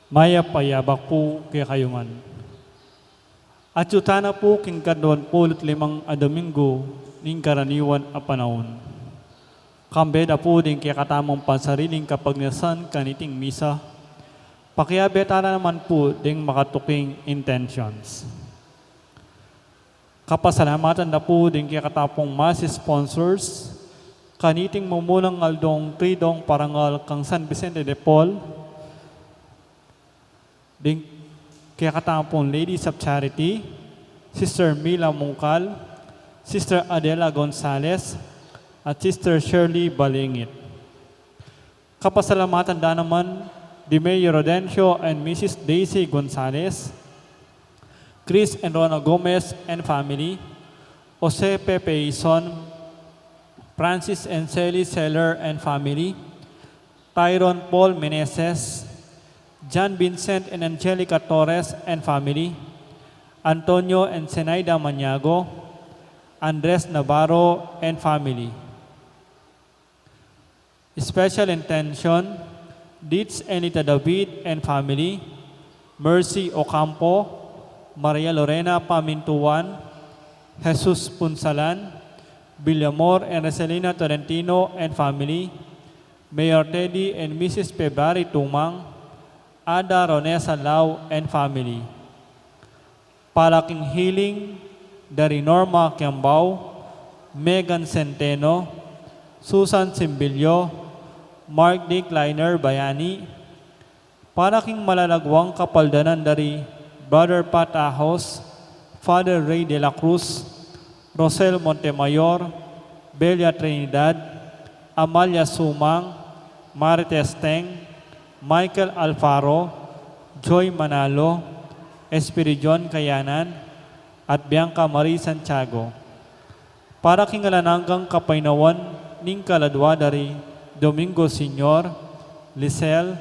Maya payabak po kay kayungan. At yutana po king kadon pulot limang adominggo ning karaniwan a panahon. Kambeda po din kaya katamang pansariling kapag nasan kaniting misa. Pakiabetana naman po ding makatuking intentions. Kapasalamatan na po din kaya katapong mas sponsors kaniting mumulang aldong tridong parangal kang San Vicente de Paul din kaya katapong Ladies of Charity, Sister Mila Mungkal, Sister Adela Gonzales, at Sister Shirley Balingit. Kapasalamatan da naman di Mayor Rodencio and Mrs. Daisy Gonzales, Chris and Rona Gomez and family, Jose Pepe Ison, Francis and Sally Seller and family, Tyron Paul Meneses, John Vincent and Angelica Torres and family, Antonio and Zenaida Maniago, Andres Navarro and family. Special intention, Ditz Enita David and family, Mercy Ocampo, Maria Lorena Pamintuan, Jesus Punsalan, Villamor and Rosalina Torrentino and family, Mayor Teddy and Mrs. Pebari Tumang, Ada Ronesa Lau and family. Palaking Healing, dari Norma Kiambao, Megan Centeno, Susan Simbilio, Mark D. Kleiner Bayani, Palaking Malalagwang Kapaldanan dari Brother Pat Ahos, Father Ray de la Cruz, Rosel Montemayor, Belia Trinidad, Amalia Sumang, Marites Teng, Michael Alfaro, Joy Manalo, Espiridion Kayanan, at Bianca Marie Santiago. Para kingalananggang kapainawan ning kaladwa dari Domingo Senior, Lisel,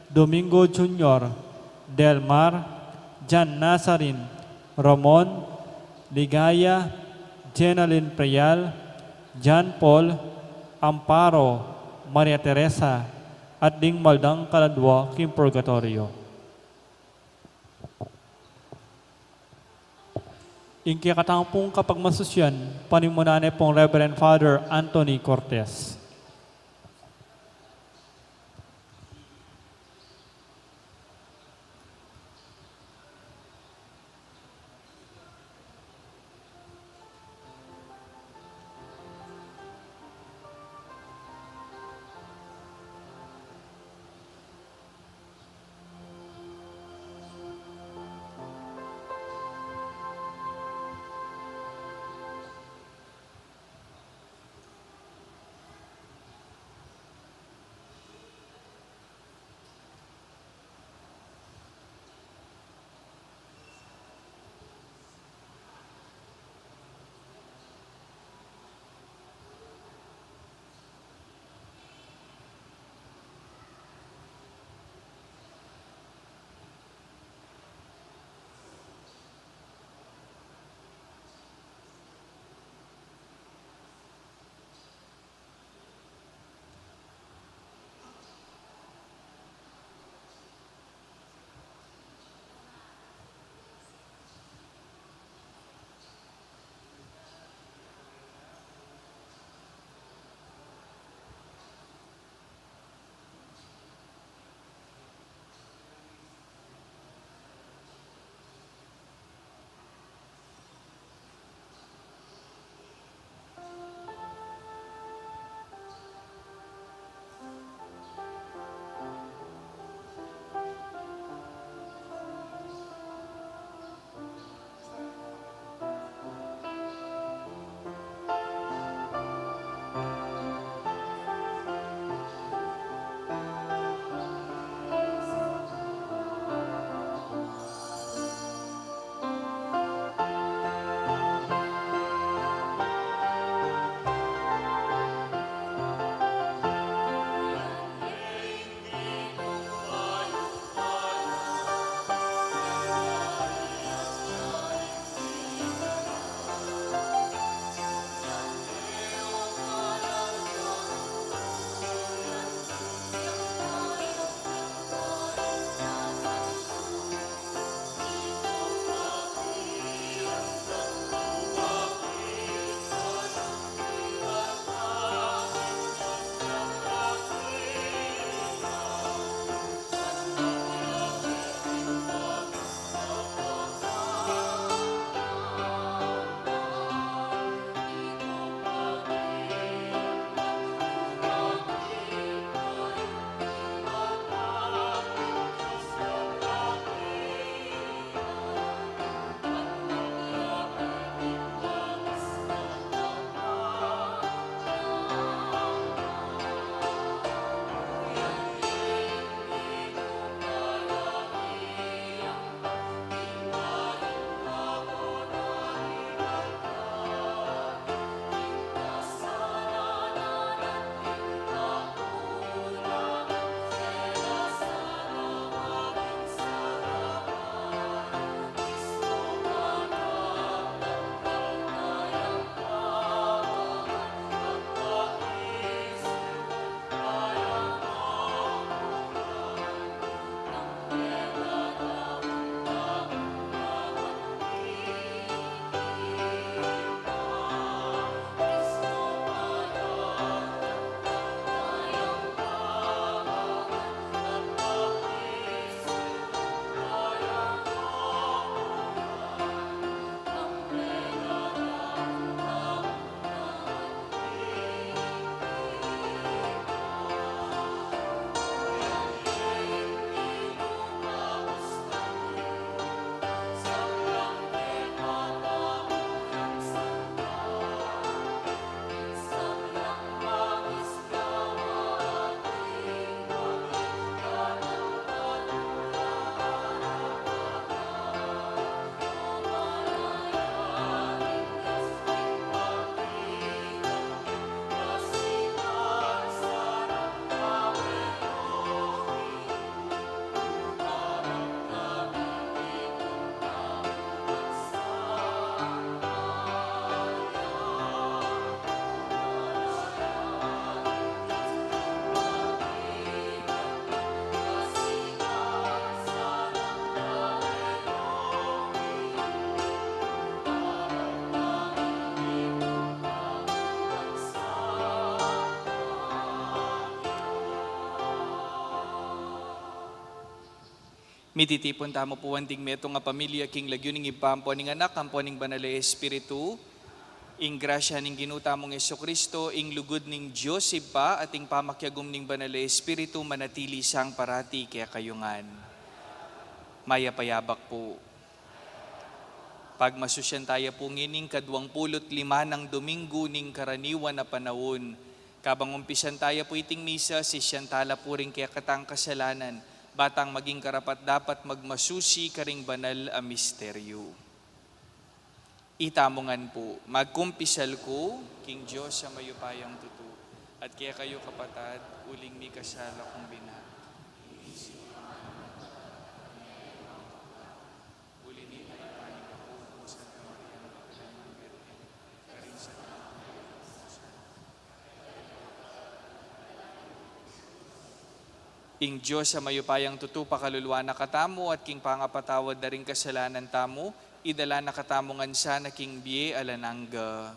Domingo Junior, Delmar, Jan Nazarin, Ramon, Ligaya, Jenaline Preyal, John Paul, Amparo, Maria Teresa, at ding maldang kaladwa king purgatorio. Ingki katangpong kapag masusyan, panimunane pong Reverend Father Anthony Cortez. Mititipon tamo po wanting meto nga pamilya king lagyo ning ipampo ning anak kampo ning banal a Espiritu. Ing grasya ning ginutamong Jesucristo, ing lugod ning Diyos iba at ing pamakyagom ning banal a Espiritu manatili sang parati kaya kayungan. Mayapayabak po. Pagmasusyan tayo po ngining 25 ng Domingo ning karaniwan na panahon. Kabang umpisan tayo po iting misa, sisyantala po rin kaya katang kasalanan, batang maging karapat dapat magmasusi karing banal a misteryo. Itamongan po, magkumpisal ko, King Diyos sa mayupayang tutu, at kaya kayo kapatad, uling mi kasala kong bina. Ing Diyos sa mayupayang tutu pakaluluwa na katamo at king pangapatawad na rin kasalanan tamo, idala na katamongan sana king biye alanangga.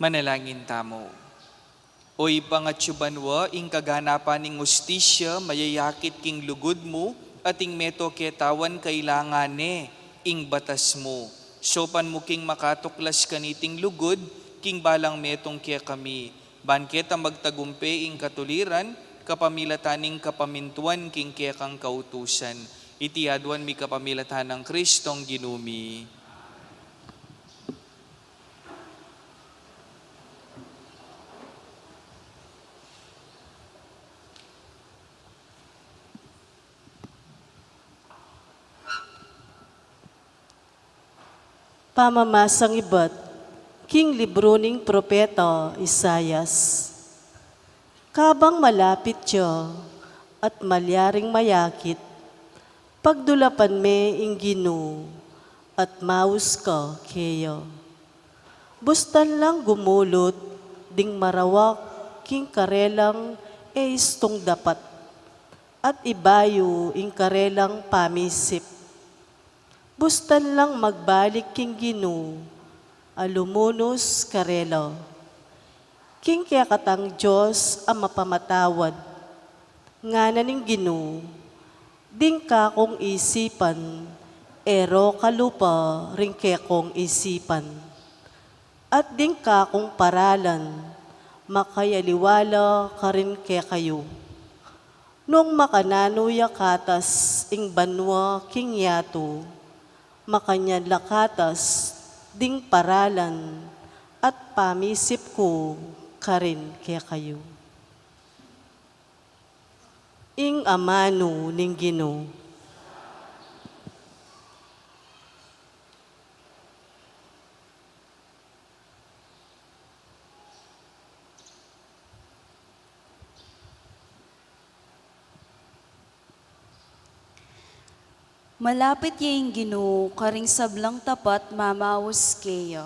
Manalangin tamo. Oy pangatsubanwa, ing kaganapan ning ustisya, mayayakit king lugod mo, at ing meto ketawan kailangan ing batas mo. Sopan mo king makatuklas kaniting lugod, king balang metong kaya kami. Banketa magtagumpe ing katuliran, kapamilataning kapamintuan king kaya kang kautusan. Itiadwan mi kapamilatan ng Kristong ginumi. Pamamasang iba't king libro ning propeta Isayas. Kabang malapit siya at malyaring mayakit, pagdulapan me ing Ginoo at maus ka keyo. Bustan lang gumulot, ding marawak king karelang istong dapat, at ibayo ing karelang pamisip. Bustan lang magbalik king Ginoo, alumunos karelo. King kaya katang Diyos ang mapamatawad, nga naning Ginoo, ding ka kong isipan, ero kalupa ring kaya kong isipan. At ding ka kong paralan, makayaliwala ka rin kaya kayo. Nung makananuya katas ing banwa king yato, makanya lakatas ding paralan at pamisip ko karin kaya kayo. Ing amano ning Ginoo. Malapit yung Ginoo, karing sablang tapat mamawos keyo.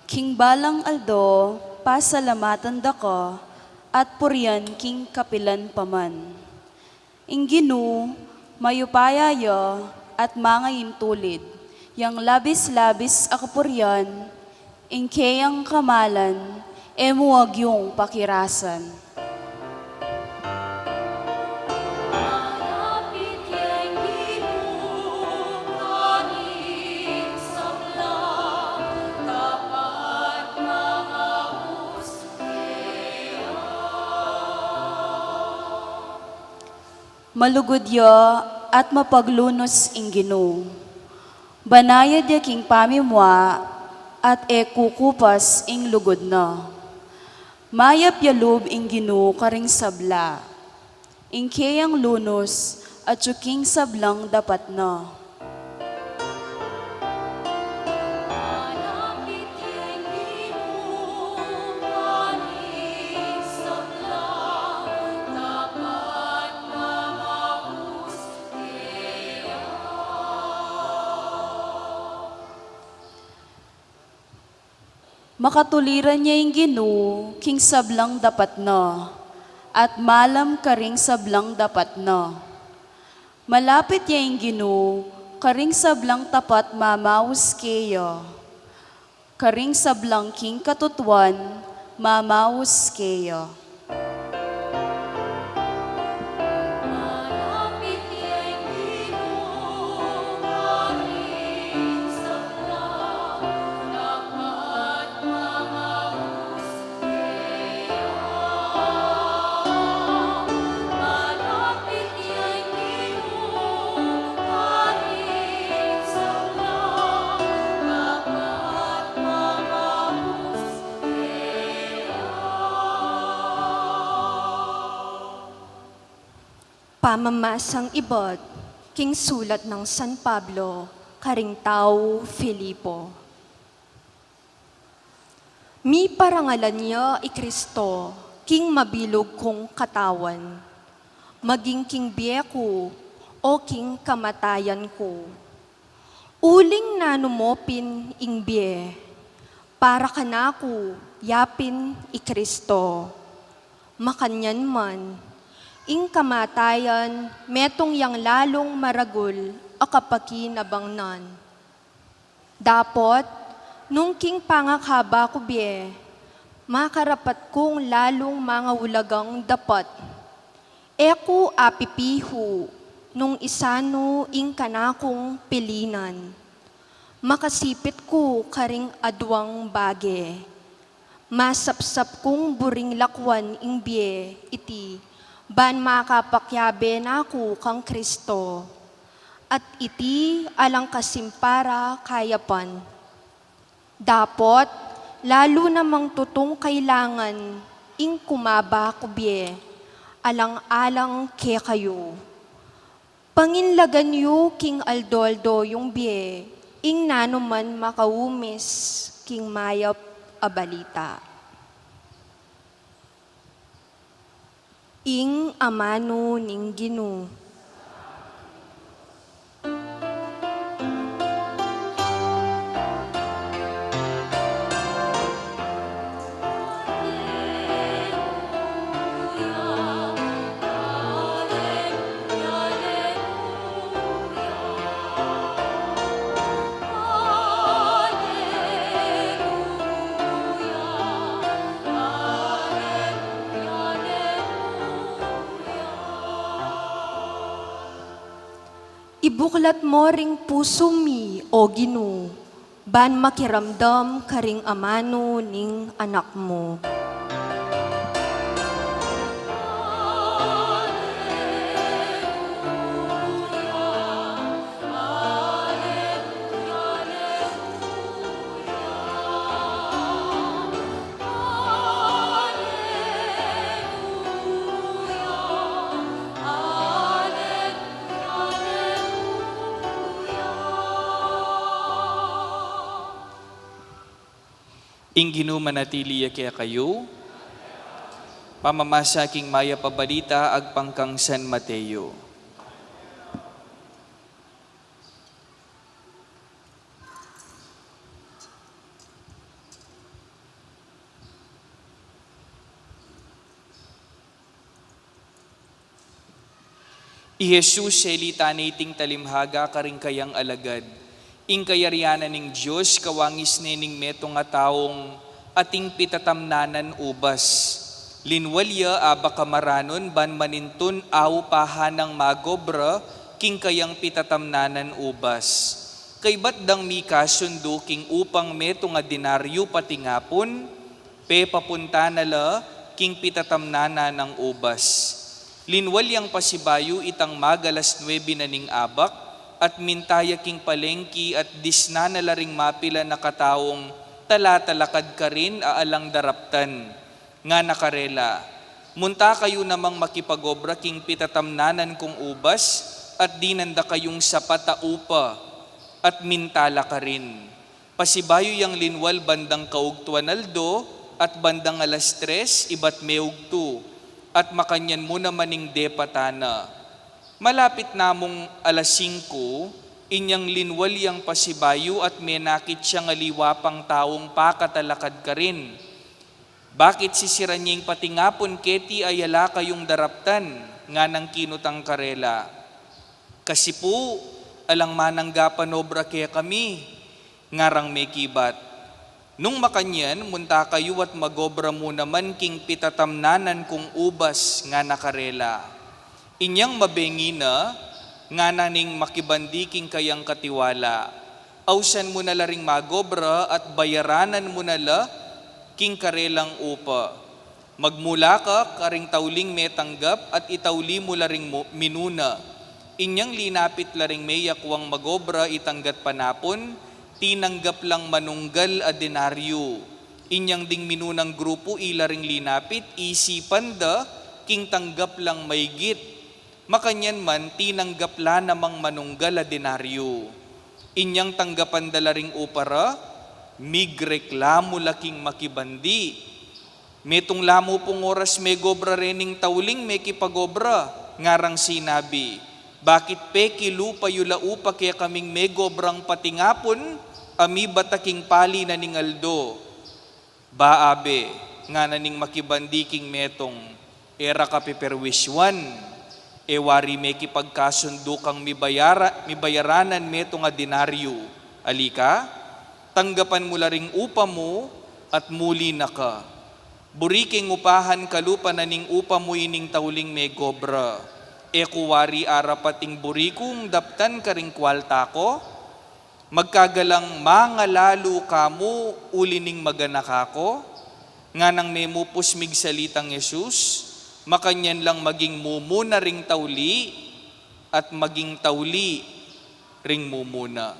King balang aldo, pasalamatan dako, at purian king kapilan paman. Ing Ginoo, mayupayayo, at mga intulid, yang labis-labis akapurian, ing kayang kamalan, emuwag yung pakirasan. Malugod yo at mapaglunos ing Ginoo. Banayad ya king pamimwa at kukupas ing lugod na. Mayap yalub ing Ginoo karing sabla. Ing kayang lunos at king sablang dapat na. Makatuliran niya yung Ginoo, king sablang dapat na, at malam karing sablang dapat na. Malapit niya yung Ginoo, karing sablang tapat mamaus keyo. Karing sablang king katutuan, mamaus keyo. Pamamasang ibot, king sulat ng San Pablo, karing tao Filipo. Mi parangalan niya Kristo, king mabilog kong katawan, maging king biyeko o king kamatayan ko. Uling nanumopin ing biye, para kanako yapin Kristo, makanyan man, ing kamatayan, metong yang lalong maragul, akapakinabangnan. Dapot, Nung king pangakaba ko biye, makarapat kong lalong mga wulagang dapat. Eku apipihu, nung isano ing kanakong pilinan. Makasipit ko karing adwang bage. Masapsap kong buring lakwan ing biye, iti, ban makapakyabe na ako kang Kristo. At iti alang kasimpara kayapan. Dapot, lalo namang tutong kailangan, ing kumaba ko biye, alang-alang ke kayo. Panginlagan yu king aldoldo yung biye, ing nanuman makaumis, king mayap abalita. Ing amano ning Ginoo. Ibuklat mo ring puso mi, o Ginoo, ban makiramdam karing amano ning anak mo. Ing Ginoo manatili kaya kayo, pamamasa king maya pabalita agpangkang San Mateo. I Jesus selitani ting talimhaga karing kayang alagad. Ing kayarianan ning Diyos, kawangis ning metong nga taong ating pitatamnanan ubas. Linwalya aba kamaranon ban manintun aw pahanang magobra king kayang pitatamnanan ubas. Kay batdang mi kasundo king upang metong nga dinaryo patingapon, pe papunta nala king pitatamnanan ng ubas. Linwalyang pasibayo itang magalas 9 na ning abak, at mintaya king palengki at disna na laring mapila na kataong talatalakad ka rin aalang daraptan. Nga nakarela, munta kayo namang makipagobra king pitatamnanan kong ubas at dinanda kayong sapata upa at mintala ka rin. Pasibayo yang linwal bandang kaugtuan aldo at bandang alas 3 ibat meugtu at makanyan mo naman ning depatana. Malapit namong alas 5, inyang linwalyang pasibayo at menakit siya nga liwapang taong pakatalakad ka rin. Bakit sisiran niyang patingapon keti ayala kayong daraptan, nga nang kinutang karela? Kasi po, alang mananggapan obra kaya kami, ngarang may kibat. Nung makanyan, munta kayo at magobra mo naman king pitatamnanan kong ubas nga nakarela. Inyang mabengi na, nga naning makibandiking kayang katiwala. Ausan mo na laring magobra at bayaranan mo na la king karelang upa. Magmula ka karing tauling metanggap at itauli mo laring minuna. Inyang linapit laring meyakwang magobra itanggat panapon, tinanggap lang manunggal a denaryo. Inyang ding minunang grupo ilaring linapit, isipan da king tanggap lang maygit. Makanyan man, tinanggap la namang manunggal a denaryo. Inyang tanggapan dalaring upara, migreklamo laking makibandi. Metong lamo pong oras may gobra rening tauling may kipagobra, ngarang sinabi, bakit pe kilupa yula upa kaya kaming may gobrang patingapon, ami bataking pali na ning aldo. Baabe, nga naning makibandi king metong, era kapiperwiswan, ewari may kipagkasundo kang mibayaranan meto nga denaryo. Alika, tanggapan mo laring upa mo, at muli na ka. Buriking upahan kalupa na ning upa mo ining tauling may gobra. E kuwari arapating burikong daptan karing kwalta ko, magkagalang mga lalo kamo ulining maganak ako, nga nang memupos mig salitang Jesus, makanyan lang maging mumuna ring tauli, at maging tauli ring mumuna.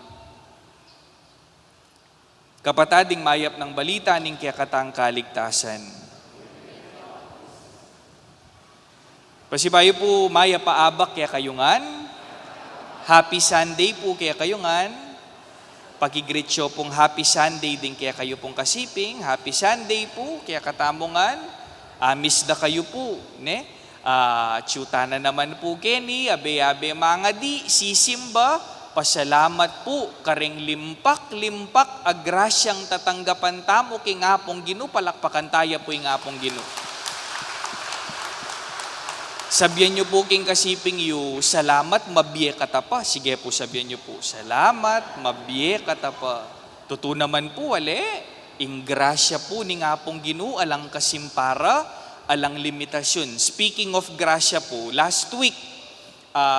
Kapatading mayap ng balita ning kiyakatang kaligtasan. Pasibayo po maya paabak kaya kayungan. Happy Sunday po kaya kayungan. Pakigreetsyo pong Happy Sunday din kaya kayo pong kasiping. Happy Sunday po kaya katamongan. Miss da kayo po. Ne? Tsuta na naman po Kenny. Abe-abe mga di. Sisimba. Pasalamat po. Karing limpak agrasyang tatanggapan tamo king apong Ginoo. Palakpakan tayo po yung apong Ginoo. Sabihan niyo po king kasiping yu, salamat mabiye katapa. Sige po sabihan niyo po, salamat mabiye katapa. Totoo naman po, ingrasya po ni nga pong Ginoo alang kasimpara, alang limitasyon. Speaking of grasya po, last week,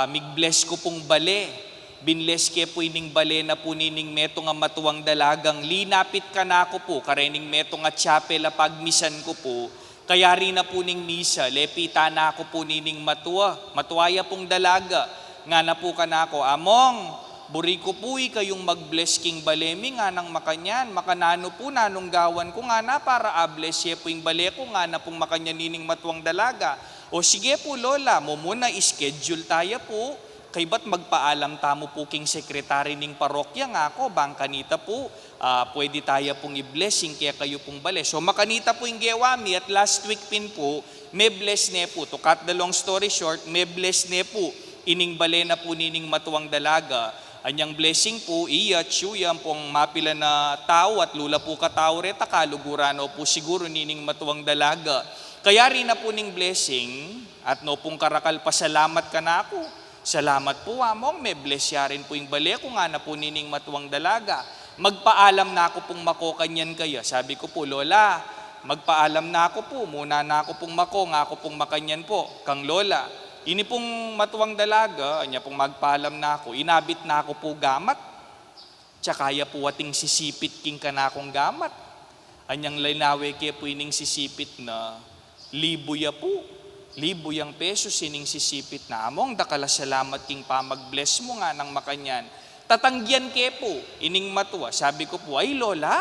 migbless ko pong bale. Binles ke po ining bale na po nining meto nga matuwang dalagang. Linapit ka na ako po, karening meto nga chapel pagmisan ko po. Kaya rin na po ning misa, lepita na ako po nining matuwaya pong dalaga. Nga na po ka na ako, among, buri ko po kayong mag-bless king balemi nga nang makanyan. Makanano po nanong gawan ko nga na para bless ye po yung bale ko nga na pong makanyan nining matuwang dalaga. O sige po lola, mo muna ischedule tayo po. Kay ba't magpaalam tamo po king sekretary ning parokya nga ako, bang kanita po, pwede tayo pong i-blessing kaya kayo pong bale. So makanita po yung gewami at last week pin po, may bless ne po. To cut the long story short, may bless ne po. Ining bale na po nining matuwang dalaga. Anyang blessing po, iya, tsuyan pong mapila na tao at lula po ka tao reta kalugurano po siguro nining matuwang dalaga. Kaya rin na po ning blessing at no pong karakal pasalamat ka na ako. Salamat po among, may bless ya rin po yung bale ko nga na po nining matuwang dalaga. Magpaalam na ako pong makokanyan kaya. Sabi ko po, lola, magpaalam na ako po, muna na ako pong nga ako pong makanyan po, kang lola. Ini pong matuwang dalaga, anya pong magpaalam na ako, inabit na ako po gamat, tsakaya po ating sisipit king ka na akong gamat. Anyang linawe kaya po ining sisipit na libo ya po. Libo yang pesos sining sisipit na among dakala salamat king pamag-bless mo nga nang makanyan. Tatanggian ke po, ining matuwa. Sabi ko po, ay lola,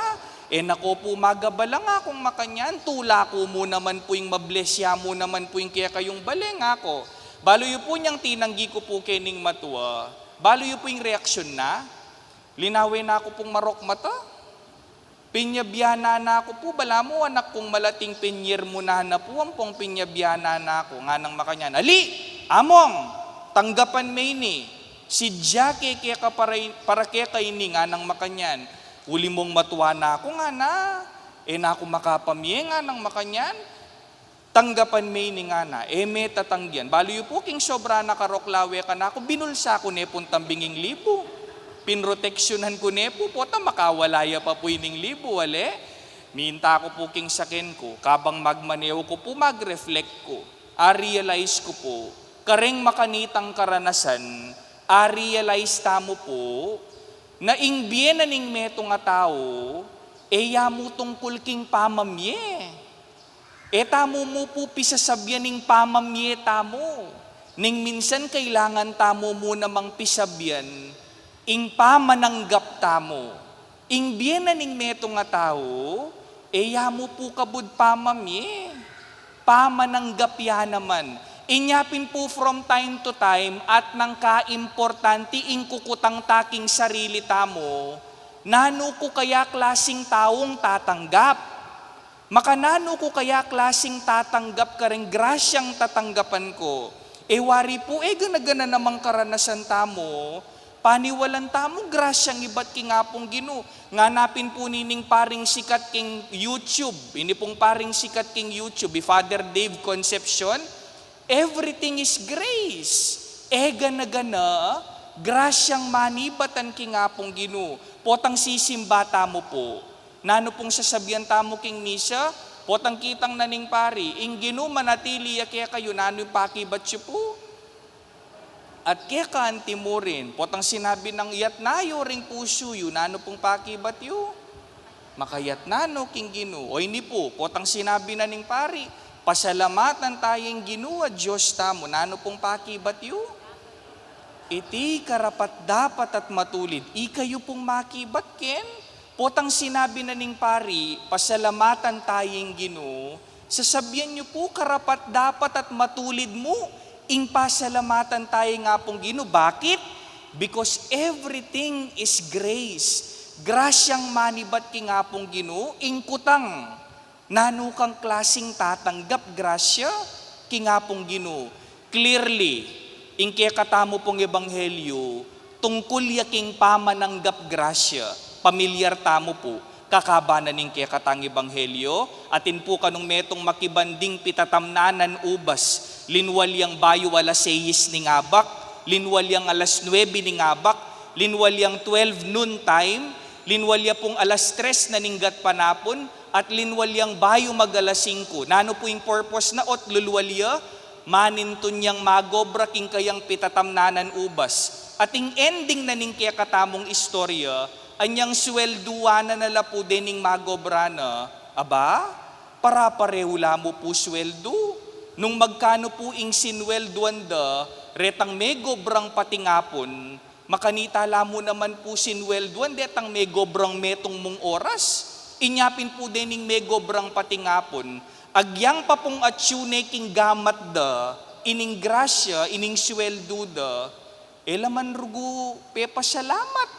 nako po magabala nga kung makanyan. Tula ko mo naman po yung mabless ya mo naman po yung kaya kayong baleng ako. Baloy po niyang tinanggi ko po kining matuwa. Baloy po yung reaksyon na. Linawin na ako pong marok mata. Pinyabiyana na ako po, bala mo anak kong malating pinyer mo na po, ang pong pinyabiyana na ako, nga nang makanyan. Ali, among, tanggapan may ni, si Jackie kaya ka para kaya kayo ni, nga nang makanyan. Uli mong matuwa na ako, nga na ako makapamye, nga nang makanyan. Tanggapan may ni nga na, may tatanggian. Baloy po, king sobra na karoklawe ka na ako, binulsa ko ne pong tambinging libo. Pinroteksyonan ko ne po, pota makawalaya pa po ining libo, Minta ko po king sakin ko, kabang magmanew ko po, mag-reflect ko, realize ko po, kareng makanitang karanasan, realize tamo po, na ingbiyen na ning meto nga tao, yamu tungkol king pamamye. Tamo mo po pisasabyan ning pamamye tamo. Ning minsan kailangan tamo mo namang pisabyan, ing pamananggap tamo. Ing biyenan ning meto nga tao, yamu po kabud pamamye. Pamananggap ya naman. Inyapin po from time to time at nang kaimportanti ing kukutang taking sarili tamo, nano ko kaya klasing taong tatanggap. Makanano ko kaya klasing tatanggap ka rin grasyang tatanggapan ko. Wari po, gana-gana namang karanasan tamo, paniwalan tamo, grasyang iba't kingapong Ginoo. Nganapin po nining paring sikat king YouTube. Ini pong paring sikat king YouTube, Father Dave Concepcion. Everything is grace. Gana-gana, grasyang manibatan king apong Ginoo. Potang sisimba tamo po. Nano pong sasabihan tamo king misa, potang kitang naning pari, ing Ginoo manatili kaya kayo, nano yung pakibat siyo po. At kaya kaanti mo rin, potang sinabi ng iyat nayo ring puso yun, nano pong pakibat yun. Makayat nano king Ginoo. O hindi po, potang sinabi na ning pari, pasalamatan tayong Ginoo at Diyos tamo, nano pong pakibat yun. Iti karapat dapat at matulid, ikayo pong makibat ken. Potang sinabi na ning pari, pasalamatan tayong Ginoo, sasabihan niyo po karapat dapat at matulid mo, ing pasalamatan tayo nga pong Ginoo. Bakit? Because everything is grace. Grasyang manibat ki nga pong Ginoo, ing kutang nanukang klasing tatanggap grasya ki nga pong Ginoo. Clearly, ing kaya katamo pong ebanghelyo, tungkol yaking pamananggap grasya, pamilyar tamo po, kakabanan ning kaya katang ebanghelyo, atin po kanong metong makibanding pitatamnanan ubas, linwalyang bayo alas 6 ning abak, linwalyang alas 9 ning abak, linwalyang 12 noon time, linwalya pong alas 3 na ninggat panapon, at linwalyang bayo mag alas 5. Nano po yung purpose na ot lulwalya? Manintun niyang magobra king kayang pitatamnanan ubas. Ating ending na ning kaya katamong istorya, anyang swelduana na lapu dening magobra na, aba, para pareho mo po sweldo. Nung magkano po ing sinwelduan da, retang megobrang patingapon, makanita mo naman po sinwelduan, detang megobrang metong mong oras. Inyapin po dening megobrang patingapon, agyang pa pong atyune king gamat da, ining grasya, ining sweldo da, elaman rugo, pepasalamat,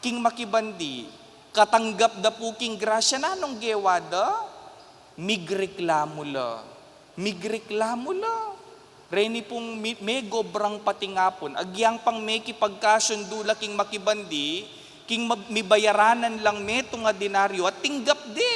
king makibandi, katanggap da po king grasya na nung gewada, migreklamo la. Migreklamo la. Reni pong megobrang patingapon, agyang pang meki pagkasundula king makibandi, king mibayaranan lang meto nga denaryo at tinggap de.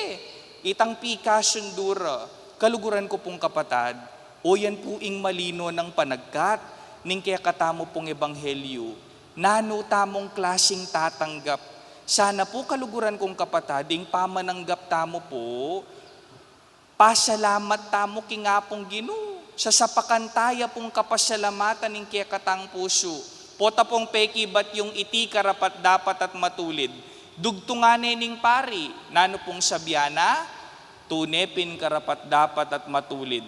Itang pikasundura. Kaluguran ko pong kapatad, o yan po ing malino ng panagkat, ning kaya katamo pong ebanghelyo, nano tamong klasing tatanggap. Sana po kaluguran kong kapatad, ing pamananggap tamo po, pasalamat tamo kingapong Ginoo. Sa sapakantaya pong kapasalamatan ning kaya katang puso. Pota pong peki bat yung iti karapat dapat at matulid. Dugtungane ning pari, nano pong sabyana, tunepin karapat dapat at matulid.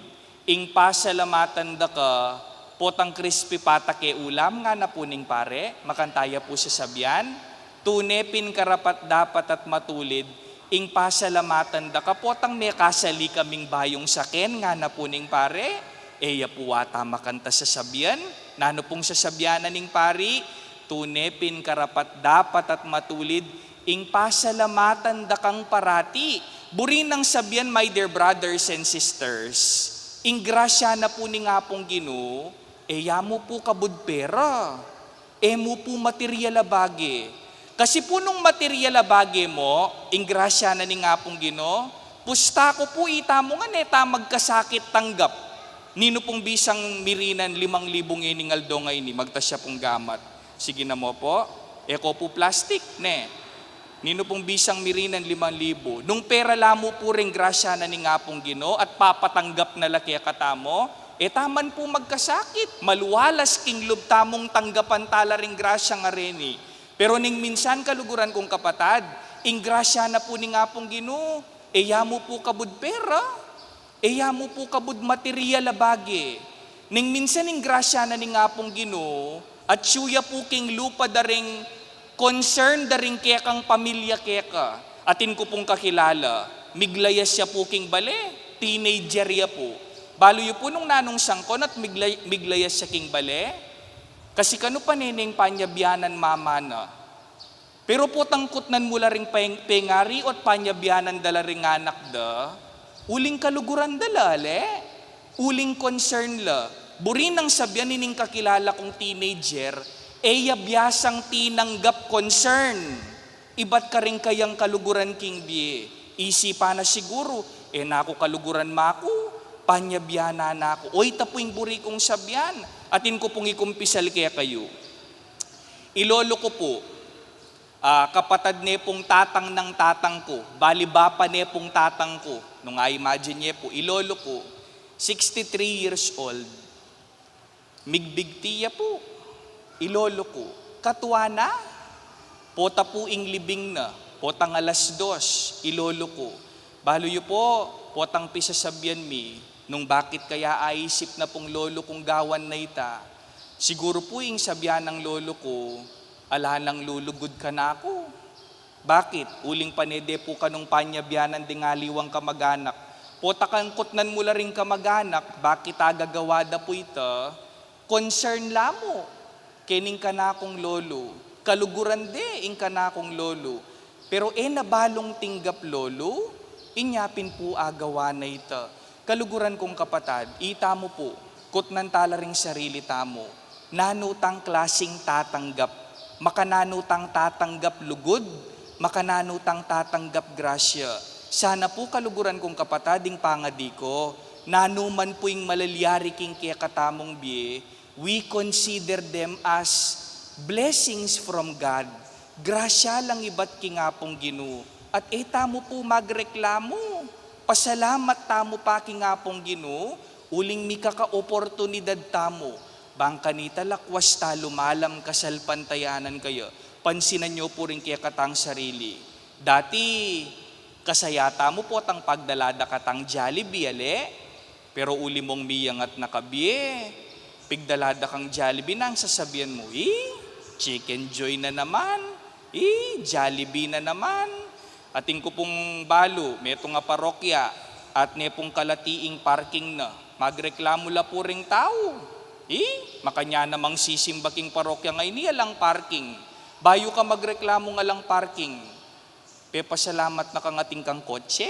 Ing pasalamatan da ka, potang crispy patake ulam nga na po ning pare, makantaya po sa sabyan, tunepin karapat dapat at matulid, ing pasalamatan da ka, potang may kasali kaming bayong saken nga na po ning pare, eya po ata makanta sa sabyan, nano pong sasabyanan ning pari, tunepin karapat dapat at matulid, ing pasalamatan da kang parati. Burin ng sabyan, my dear brothers and sisters, ing grasya na po ni nga pong Ginoo, eya mo po kabud pera, mo po material abage. Kasi po nung material abage mo, ing grasya na ni nga pong Ginoo, pusta ko po ita mo nga neta magkasakit tanggap. Nino pong bisang mirinan 5,000 iningaldo ngayon, magtasya pong gamat. Sige na mo po, eko po plastic, ne. Nino pong bisang mirinan 5,000. Nung pera lamo po ring grasya na ni nga pong Ginoo at papatanggap na laki katamo, taman po magkasakit. Maluwalas king lub tamong tanggapan tala ring grasya nga reni. Pero ning minsan kaluguran kong kapatad, ing grasya na po ni nga pong Ginoo, eya mo po kabud pera, eya mo po kabud material abage. Ning minsan ing grasya na ni nga pong Ginoo, at suya po king lupa daring concern daring kaya kang pamilya kaya ka. Atin ko pong kakilala, miglayas siya po king bale, teenager ya po. Balo yu po nung nanong sangkon at miglayas siya king bale, kasi kano panineng panyabyanan mama na. Pero po tangkot nan mula ring pengari at panyabyanan dala ring anak da, uling kaluguran dala, le? Uling concern la. Burin ang sabyan nining kakilala kong teenager, biyasang tinanggap concern. Ibat ka rin kayang kaluguran king biye. Isipa na siguro, nako kaluguran mako, panyabyana na ako. Oy, tapuing buri kong sabyan. Atin ko pong ikumpisal kaya kayo. Ilolo ko po, kapatad ne pong tatang ng tatang ko, baliba pa ne pong tatang ko, nung imagine niya po, ilolo ko, 63 years old, migbigtiya po, ilolo ko, katwa na, pota po ing libing na, potang alas 2, ilolo ko, baloyo po, potang pisasabyan mi, nung bakit kaya aisip na pong lolo kong gawan na ita, siguro po ing sabyan ng lolo ko, alalang lulugod ka na ako. Bakit? Uling panede po kanong panyabyanan dingaliwang kamag-anak. Pota kang kutnan mula rin kamag-anak, bakit agagawada po ito? Concern lamo. Kening ka na akong lolo. Kaluguran de, ing ka na akong lolo. Pero nabalong tinggap lolo, inyapin po agawa na ito. Kaluguran kong kapatad, ita mo po, kutnan tala ring sarili tamo, nanutang klasing tatanggap, makananutang tatanggap lugod, makananutang tatanggap grasya. Sana po kaluguran kong kapatading pangadi ko, nanuman po yung malalyari king kaya katamong biye, we consider them as blessings from God. Grasya lang iba't kingapong Ginoo. At tamo po magreklamo. Pasalamat tamo pa kingapong Ginoo, uling mi kaka-oportunidad tamo. Bangka nita lakwas ta lumalam kasal pantayanan kayo. Pansinan nyo po rin kaya katang sarili. Dati, kasayata mo po tang pagdalada katang Jollibee, ale. Pero uli mong miyang at nakabiye. Pigdalada kang Jollibee nang sasabihan mo, Chicken Joy na naman. Jollibee na naman. Ating ko pong balo, meto nga parokya, at ne pong kalatiing parking na. Magreklamo la po ring tao. Makanya namang sisimbaking parokya ngay niya lang parking. Bayo ka magreklamo nga lang parking. Pasalamat na kang ating kang kotse,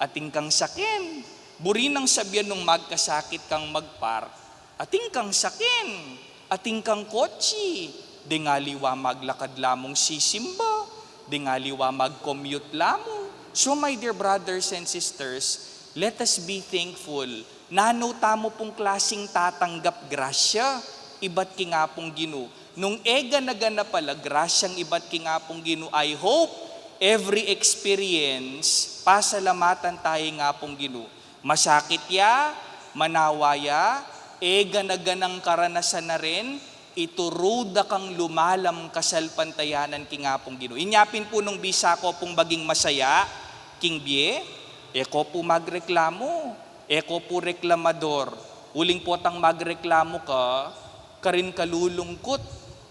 ating kang sakin. Buri nang sabihan nung magkasakit kang magpark, ating kang sakin, ating kang kotse. Dingaliwa maglakad lamong sisimba, dingaliwa mag-commute lamong. So my dear brothers and sisters, let us be thankful. Nano tamo pong klasing tatanggap grasya, iba't kingapong Ginoo. Nung na pala, grasyang iba't kingapong Ginoo, I hope every experience, pasalamatan tayo nga pong Ginoo. Masakit ya, manawaya, na karanasan na rin, ituruda kang lumalam kasal pantayanan kingapong Ginoo. Inyapin po nung bisa ko pong baging masaya, king bie, eko po magreklamo. Eko po reklamador, uling potang magreklamo ka, karin kalulungkot,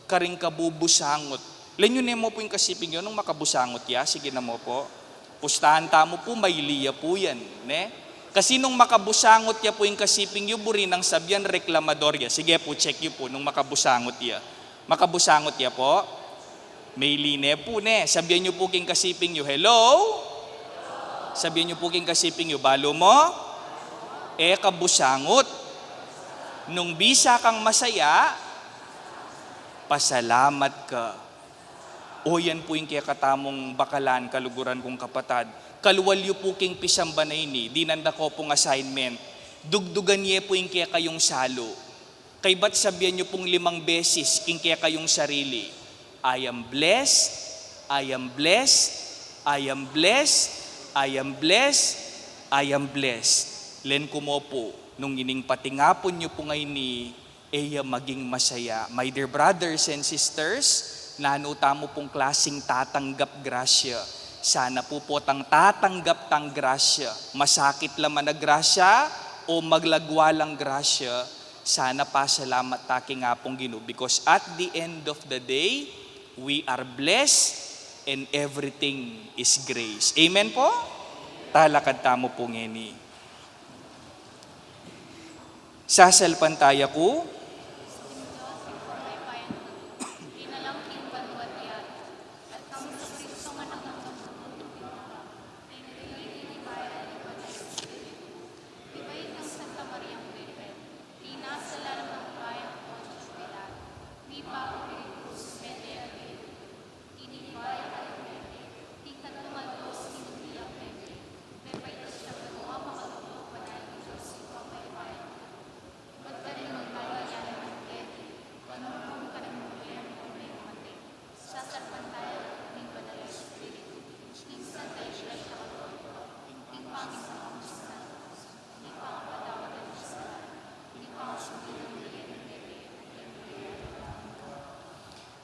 karin kabubusangot. Lenyo mo po yung kasiping yun, nung makabusangot ya, sige na mo po. Pustahan tamo po, may liya po yan. Ne? Kasi nung makabusangot ya po yung kasiping yun, buri nang sabyan reklamador ya. Sige po, check yun po, nung makabusangot ya. Makabusangot ya po, may line po ne. Sabyan nyo po king kasiping yun, hello? Sabyan nyo po king kasiping yun, balo mo? Kabusangot. Nung bisa kang masaya, pasalamat ka. O yan po yung kaya katamong bakalan, kaluguran kong kapatad. Kaluwalyo po king pisamba na ini, dinanda ko pong assignment. Dugdugan niya po yung kaya kayong salo. Kay ba't sabihan niyo pong 5 beses king kaya kayong sarili? I am blessed, I am blessed, I am blessed, I am blessed, I am blessed. Len ko mo po, nung ining patingapon nyo po ngayon ni maging masaya. My dear brothers and sisters, nanuta mo pong klaseng tatanggap grasya. Sana po tang tatanggap tang grasya. Masakit laman na grasya o maglagwalang grasya. Sana pasalamat taki nga pong Ginoo. Because at the end of the day, we are blessed and everything is grace. Amen po? Talakad tamo po ngeni. Sasalpantaya ko,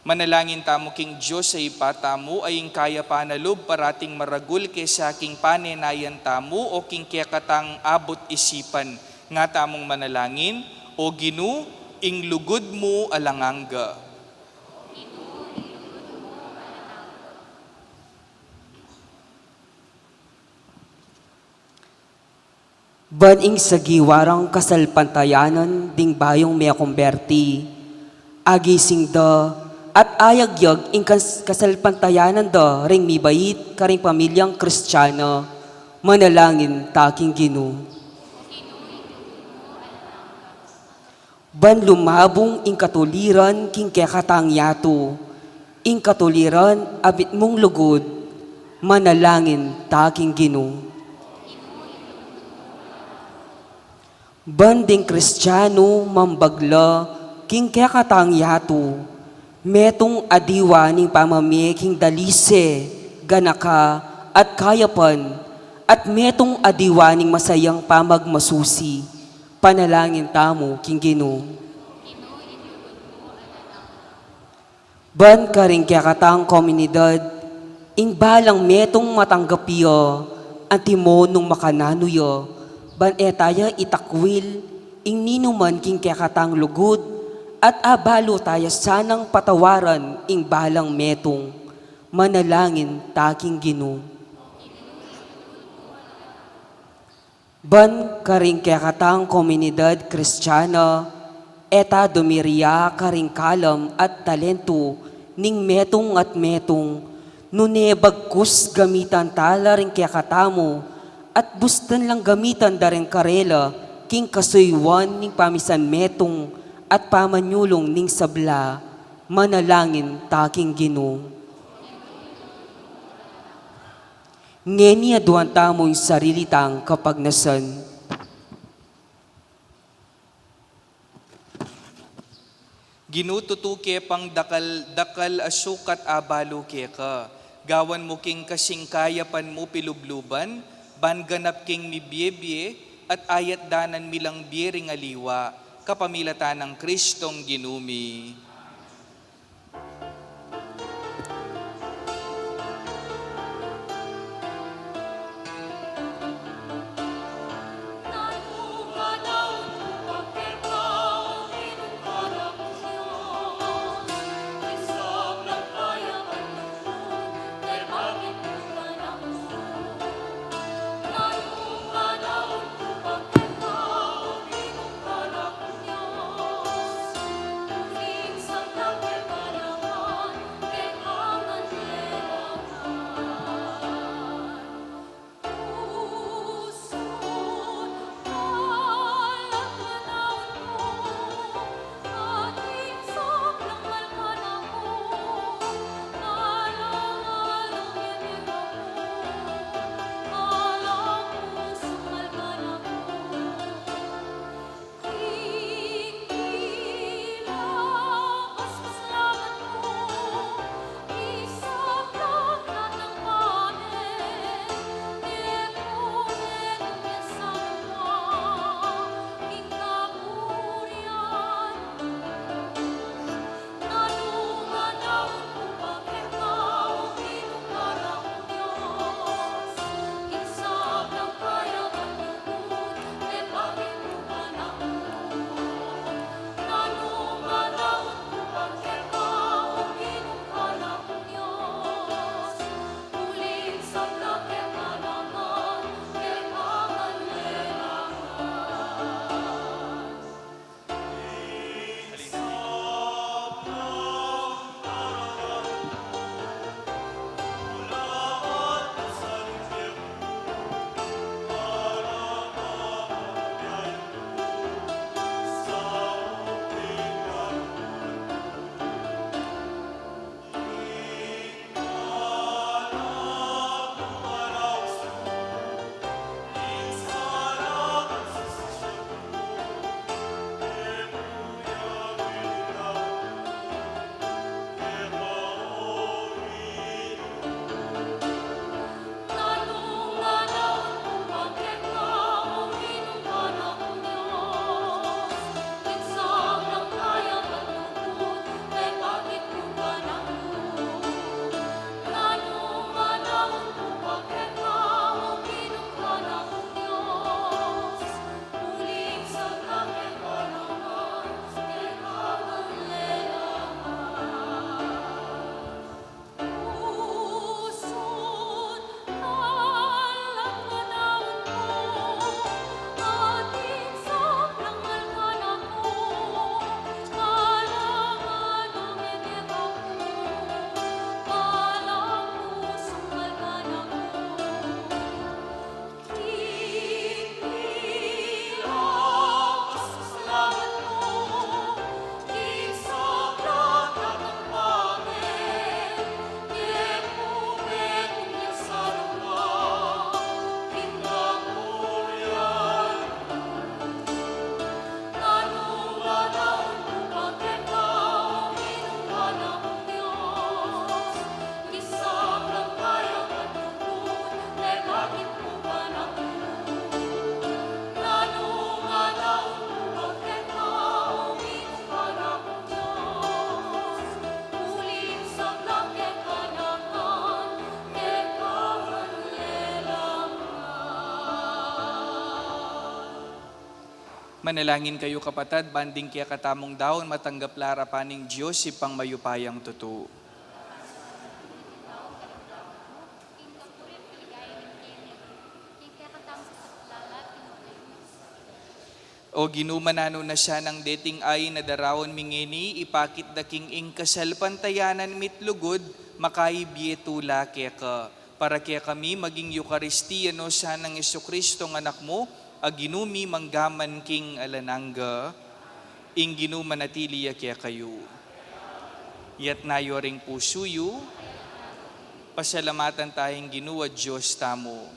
Manalangin tamo king Diyos sa ipatamo ay kaya panalob parating maragul kaysa king panenayan tamo o king kekatang abot isipan. Nga tamong manalangin, o Ginu, ing lugod mo alanganga. Baning sa giwarang kasalpantayanan ding bayong mea kumberti, agising da at ayagyag ing kasalpantayanan da ring mibait karing pamilyang Kristiyano, manalangin taking Ginu. Ban lumabong ing katuliran king kekatang yato, ing katuliran abit mong lugod, manalangin taking Ginu. Banding Kristiyano mambagla king kekatang yato, metong adiwa ning pamami king dalise, ganaka at kayapan, at metong adiwa ning masayang pamagmasusi, panalangin tamo king Ginu. Ban karing kekatang komunidad, ing balang metong matanggapiyo, antimo nung makananuyo, ban etaya itakwil, ing ninuman king kekatang lugod, at abalo tayo sanang patawaran ing balang metong, manalangin taking Ginu. Ban karing kekatang komunidad Kristiyana, eta dumiriya karing kalam at talento ning metong at metong, nunebagkus gamitan tala ring kekatamo, at bustan lang gamitan daring karela, king kasuywan ning pamisan metong, at pamanyulong ning sabla, manalangin taking Ginu. Ngeni aduan tamo'y sarilitang kapagnasan. Ginututuke pang dakal asukat abalo ke ka. Gawan mo king kasing kayapan mo pilubluban, ban ganap king mibyebye, at ayat danan milang biering aliwa, kapamilatan ng Kristong ginumi. Manalangin kayo kapatid, banding kaya katamong daon, matanggap lara paning Diyos, ipang mayupayang totoo. O ginumanano na siya ng dating ay na darawon mingini, ipakit daking ing kasalpantayanan mitlugod, makaibiyetula kaya ka. Para kaya kami maging Eukaristiyano sa ng Jesucristo ng anak mo, aginumi manggaman king alanangga, ing ginumanatiliya kaya kayo. Yat nayo ring pusuyo, pasalamatan tayong ginuwa Diyos tamo.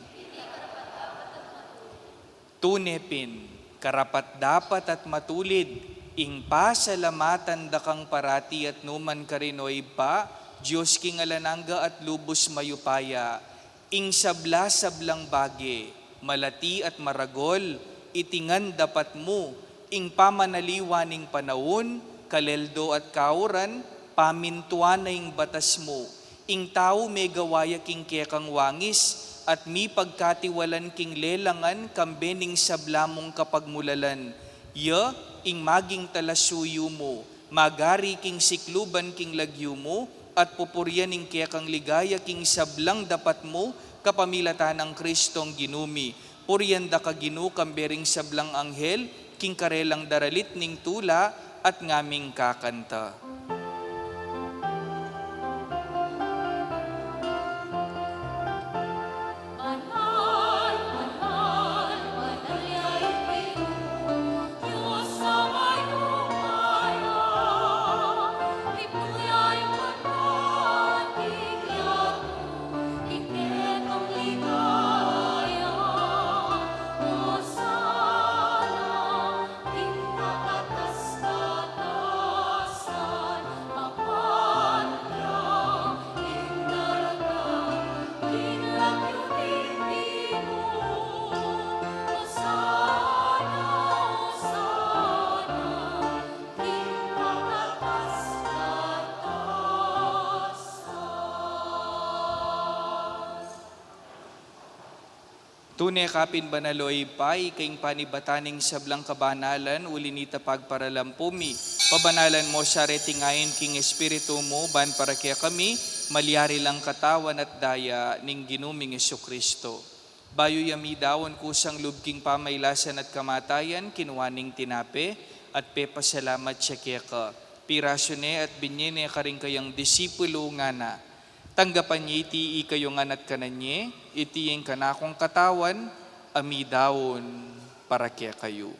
Tunepin, karapat dapat at matulid, ing pasalamatan dakang parati at numan karinoy pa, Diyos king alanangga at lubos mayupaya, ing sabla-sablang bagi, malati at maragol, itingan dapat mo, ing pamanaliwaning panahon, kaleldo at kauran, pamintuan na ing batas mo, ing tao may gawaya king kekang wangis, at mi pagkatiwalan king lelangan, kambening sablamong kapagmulalan. Ya, ing maging talasuyo mo, magari king sikluban king lagyo mo, at pupuryan ing kekang ligaya king sablang dapat mo, kapamilatan ng Kristong ginumi. Puryanda ka ginu kambering sablang anghel, king karelang daralit ning tula, at ngaming kakanta. Tunay kapin banaloy pay, kaing panibataning sablang kabanalan, ulinita pagparalampumi. Pabanalan mo sa retingayin king espiritu mo, ban para kaya kami, malyari lang katawan at daya, ning ginuming Jesucristo. Bayo yami dawon kusang lubking pamaylasan at kamatayan, kinuwaning tinape, at pepasalamat siya kaya ka. Pirasone at binyene karing kayang disipulo nga na. Tanggapan niya iti kayo nganat kananye, iti yung kanakong katawan, amidawon para kaya kayo.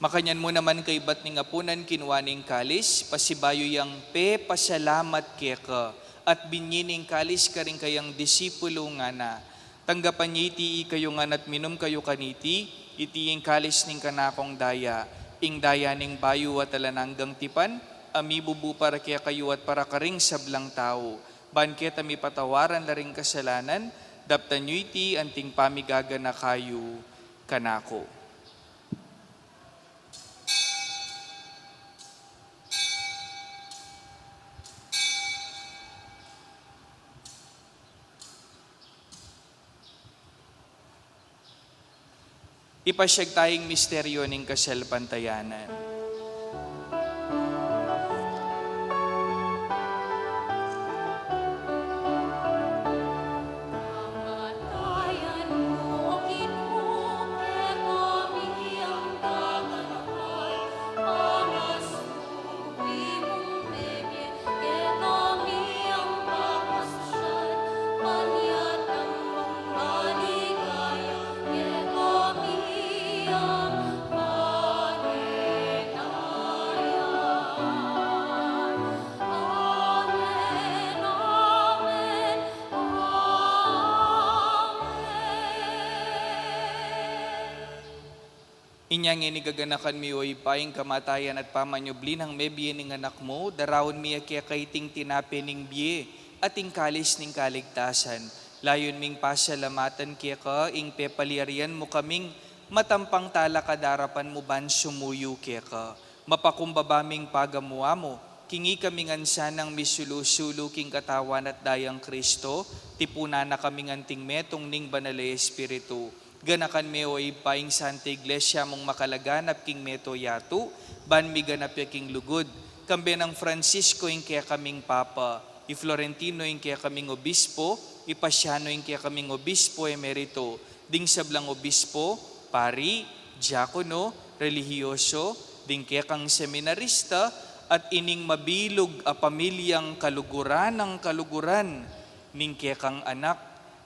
Makanyan mo naman kay bat ning apunan kinwaning kalis, pasibayo yang pasalamat kaya ka. At binyining kalis ka rin kayang disipulo nga na. Tanggapan niya iti kayo nga na't minum kayo kaniti, iti yung kalis ning kanakong daya, ing daya ning bayo at alananggang tipan, amibubu para kaya kayo at para karing sablang tao. Banket ami patawaran na ring kasalanan, daptan nyo iti anting pamigaga na kayo kanako. Ipasyag tayong misteryo ng kasalpantayanan. Inyang inigaganakan mi oy paing kamatayan at pamanyubli ng mebye ning anak mo, darawon mi kaya kaiting tinape ning biye, at ing kalis ning kaligtasan. Layon ming pasalamatan kaya ka, ing pepaliarian mo kaming matampang tala kadarapan mo ban sumuyo keka. Mapakumbabaming pagamuwa mo, kingi kami ngansa ng misulu-sulu king katawan at dayang Kristo, tipuna na kami nganting metong ning banale Espiritu. Ganakan me o ipaing Santa Iglesia mong makalaganap king meto yatu, ban mi ganap ya king lugod. Kambe ng Francisco ing kaya kaming Papa, i Florentino ing kaya kaming Obispo, i Pasiano ing kaya kaming Obispo Emerito, ding sablang Obispo, Pari, Diakono, Relihiyoso, ding kaya kang seminarista, at ining mabilog a pamilyang kaluguran ng kaluguran, ning kaya kang anak,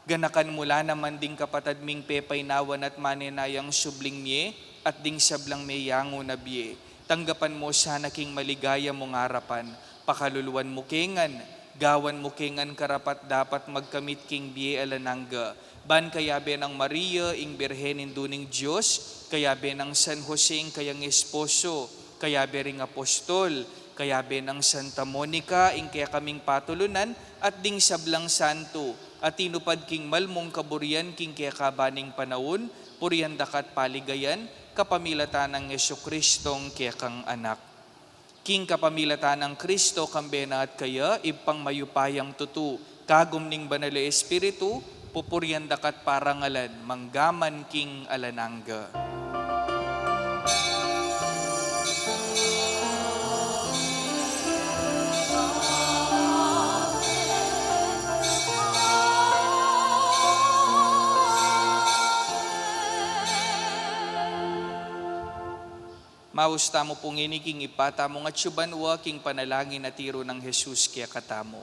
ganakan mula naman ding kapatad ming pepay nawan at manenayang subling miye at ding sablang meyango na biye. Tanggapan mo sana king maligaya mong harapan, pakaluluan mo kengan, gawan mo kengan karapat dapat magkamit king biye alanangga. Ban kayabe ng Maria ing Birhenin duning Diyos, kayabe ng San Jose ing kayang esposo, kayabe ring apostol, kayabe ng Santa Monica ing kaya kaming patulunan at ding sablang santo, at tinupad king malmong kaburian king kaya kabaning panahon, purian dakat paligayan, kapamilatan ng Yesukristong kaya kang anak. King kapamilatan ng Kristo kambena at kaya, ipang mayupayang tutu, kagum ning banale Espiritu, pupurian dakat parangalan, manggaman king alanangga. Mausta mo pong iniking ipata mo nga tsubanwa king panalangin na tiro ng Jesus kaya katamo.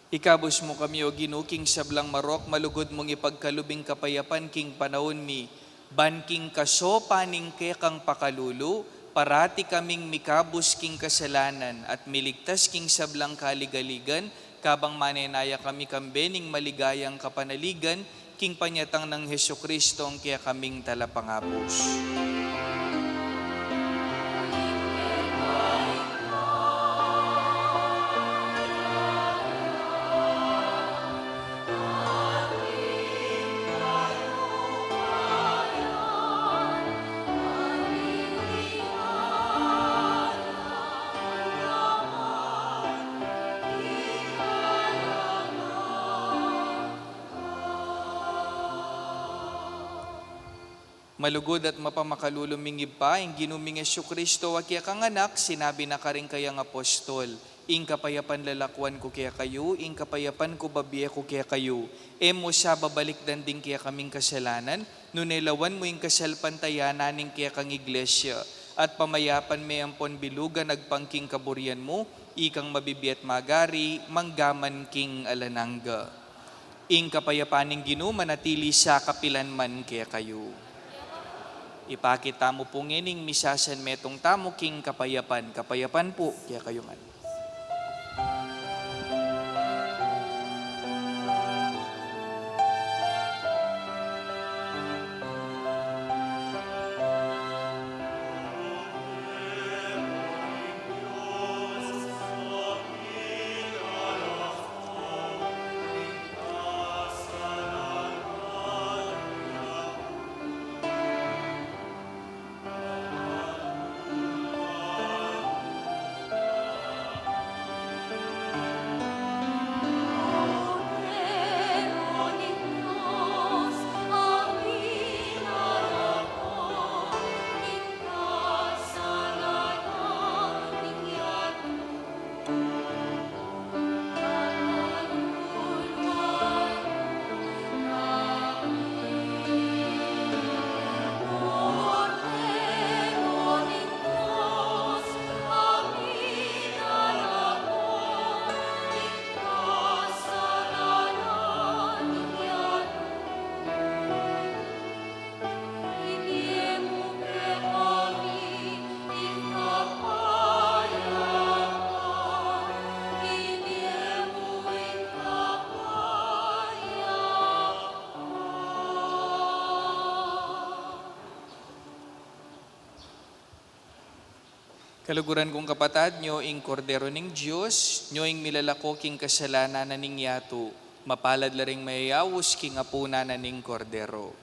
Ikabos mo kami o ginuking sablang marok, malugod mong ipagkalubing kapayapan king panahon mi, ban king kaso paning ke kang pakalulu, parati kaming mikabos king kasalanan at miligtas king sablang kaligaligan, kabang manenaya kami kambening maligayang kapanaligan, king panyatang ng Jesucristo ang kaya kaming talapangapos. Malugod at mapamakalulumingib pa, ing ginuming Jesucristo wa kaya kang anak, sinabi na ka rin kayang apostol, ing kapayapan lalakwan ko kaya kayo, ing kapayapan ko babiye ko kaya kayo. Emo siya babalik danding kaya kaming kasalanan, nunelawan mo ing kasalpantayanan ing kaya kang iglesia, at pamayapan may ampon bilugan nagpangking kaburian mo, ikang mabibiat magari, manggaman king alanangga. Ing kapayapaning Ginoo manatili sa kapilanman kaya kayo. Ipakita mo po ngining misasan metong tamo king kapayapan. Kapayapan po kaya kayo man. Kaluguran kong kapatad, nyo ing kordero ning Diyos, nyo ing milalako king kasalanan na ning yato, mapalad laring mayayawos king apuna na ning kordero.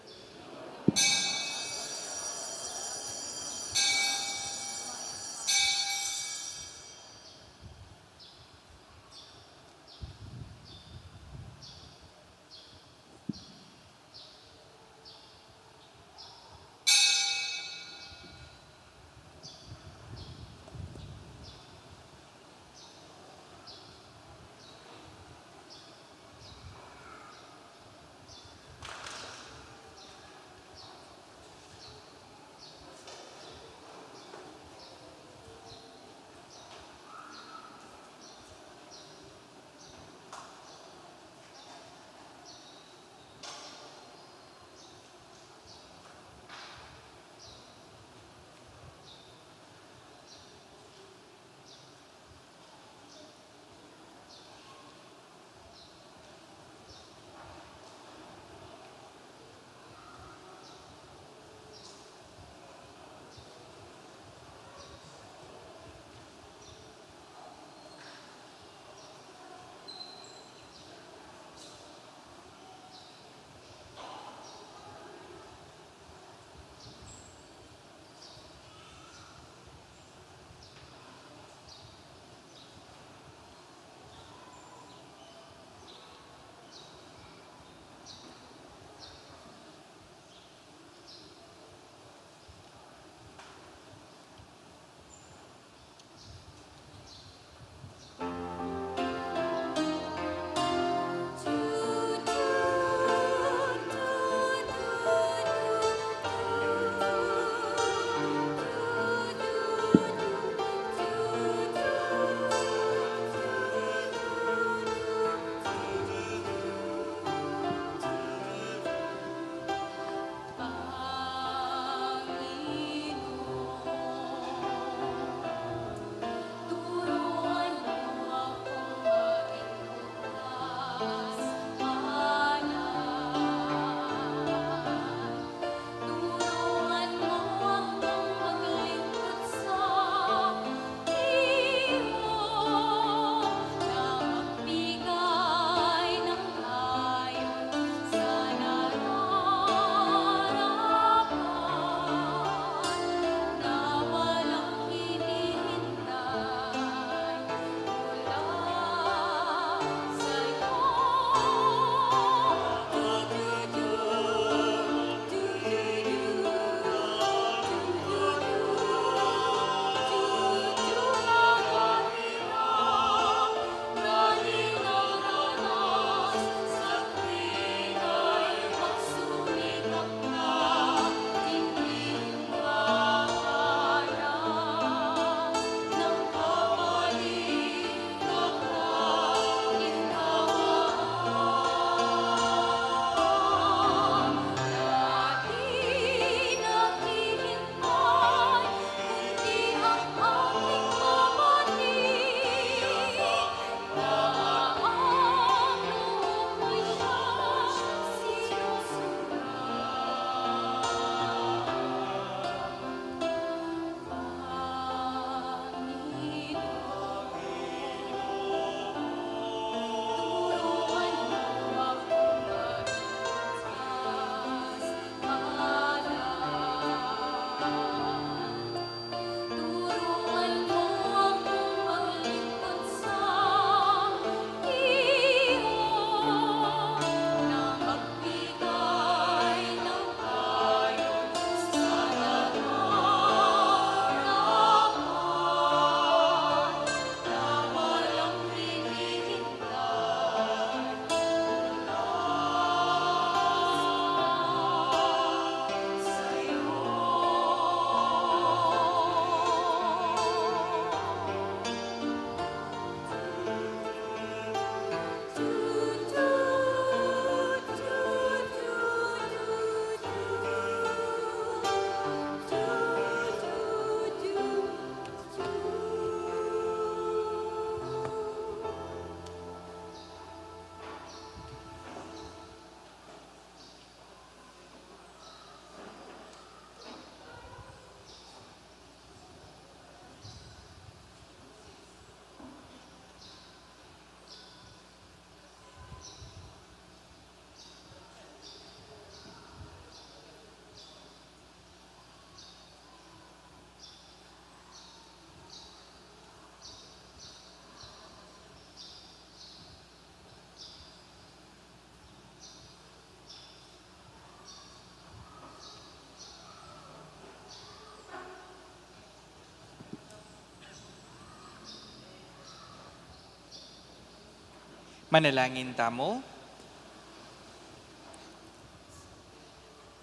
Manalangin tamo.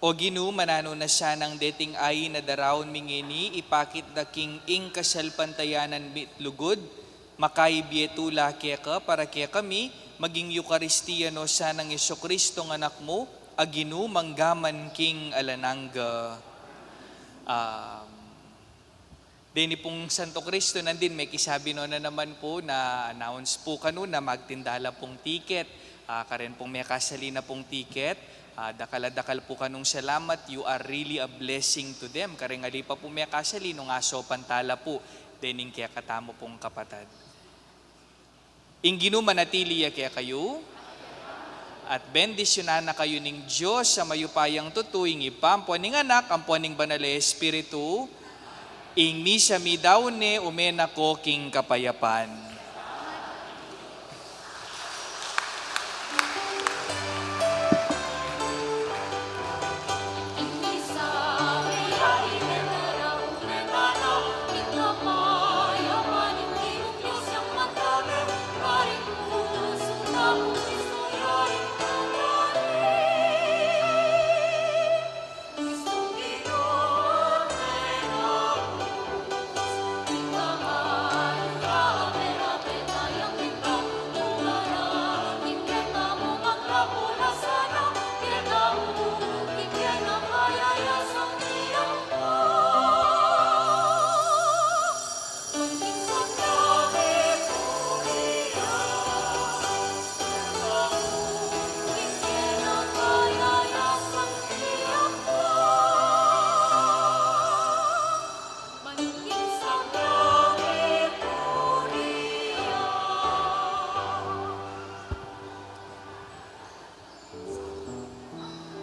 O Ginu, manano na siya ng dating ay na darawon mingini, ipakit na king ing kasalpantayanan mitlugod, makaibiyetula kaya ka para kaya kami, maging Eucharistia no siya ng Iso-Kristo ng anak mo, aginu manggaman king alanangga. Dini pong Santo Cristo nandin, may kisabi no na naman po na announce po kanu na magtindala pong ticket. Karen pong may kasali na pong ticket. Dakal po kanong salamat, you are really a blessing to them. Karengali pa po may kasali nung aso pantala po, dening kaya katamo pong kapatad. Inginu manatili kaya kayo, at bendisyonan na kayo ning Diyos sa mayupayang tutuing ipampuan ning anak, ampuan ning banal na Espiritu, ing misa mi daw ne umena ko king kapayapan.